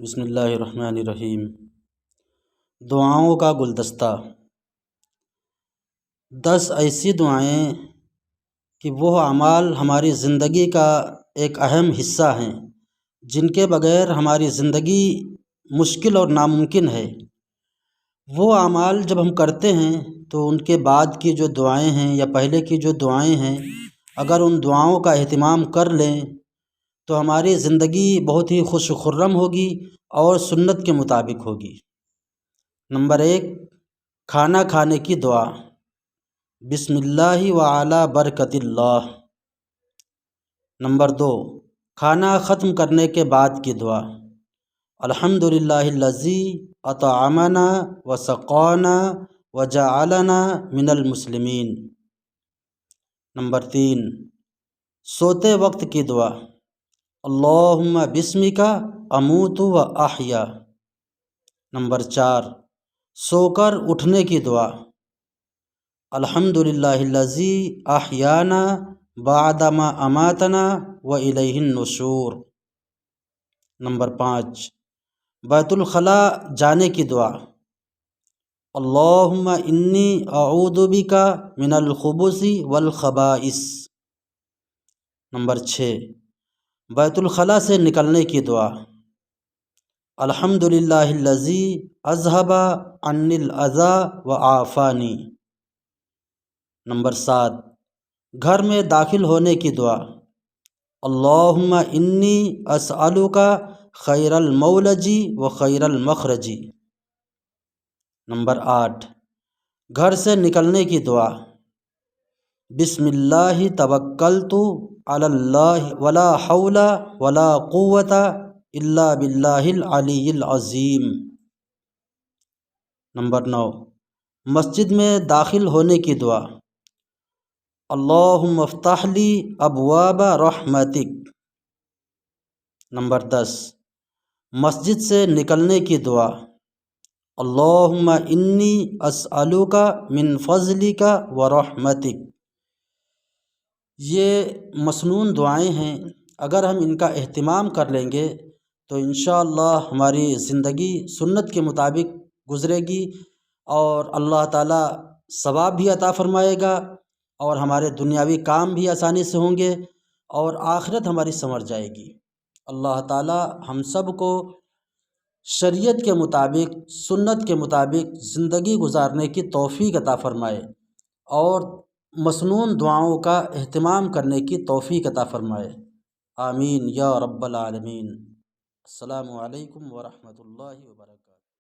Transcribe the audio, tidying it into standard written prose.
بسم اللہ الرحمن الرحیم۔ دعاؤں کا گلدستہ۔ 10 ایسی دعائیں کہ وہ اعمال ہماری زندگی کا ایک اہم حصہ ہیں جن کے بغیر ہماری زندگی مشکل اور ناممکن ہے۔ وہ اعمال جب ہم کرتے ہیں تو ان کے بعد کی جو دعائیں ہیں یا پہلے کی جو دعائیں ہیں، اگر ان دعاؤں کا اہتمام کر لیں تو ہماری زندگی بہت ہی خوش و خرم ہوگی اور سنت کے مطابق ہوگی۔ نمبر 1، کھانا کھانے کی دعا۔ بسم اللہ وعلی برکت اللہ۔ نمبر 2، کھانا ختم کرنے کے بعد کی دعا۔ الحمد للہ الذی اطعمنا وسقانا وجعلنا من المسلمین۔ نمبر 3، سوتے وقت کی دعا۔ اللہم بسمک اموت و احیا۔ نمبر 4، سو کر اٹھنے کی دعا۔ الحمد للہ الذی احیانا بعد ما اماتنا والیہ النشور۔ نمبر 5، بیت الخلاء جانے کی دعا۔ اللہم انی اعوذ بک من الخبث والخبائث۔ نمبر 6، بیت الخلاء سے نکلنے کی دعا۔ الحمد للہ الذی اذہب عنی الاذی وعافانی۔ نمبر 7، گھر میں داخل ہونے کی دعا۔ اللہم انی اسألک خیر المولج و خیر المخرج۔ نمبر 8، گھر سے نکلنے کی دعا۔ بسم اللہ توکلت علی اللہ ولا حول ولا قوة الا باللہ العلی العظیم۔ نمبر 9، مسجد میں داخل ہونے کی دعا۔ اللہم افتح لی ابواب رحمتک۔ نمبر 10، مسجد سے نکلنے کی دعا۔ اللہم انی اسألک من فضلک و رحمتک۔ یہ مسنون دعائیں ہیں، اگر ہم ان کا اہتمام کر لیں گے تو انشاءاللہ ہماری زندگی سنت کے مطابق گزرے گی اور اللہ تعالیٰ ثواب بھی عطا فرمائے گا اور ہمارے دنیاوی کام بھی آسانی سے ہوں گے اور آخرت ہماری سنور جائے گی۔ اللہ تعالیٰ ہم سب کو شریعت کے مطابق، سنت کے مطابق زندگی گزارنے کی توفیق عطا فرمائے اور مسنون دعاؤں کا اہتمام کرنے کی توفیق عطا فرمائے۔ آمین یا رب العالمین۔ السلام علیکم ورحمۃ اللہ وبرکاتہ۔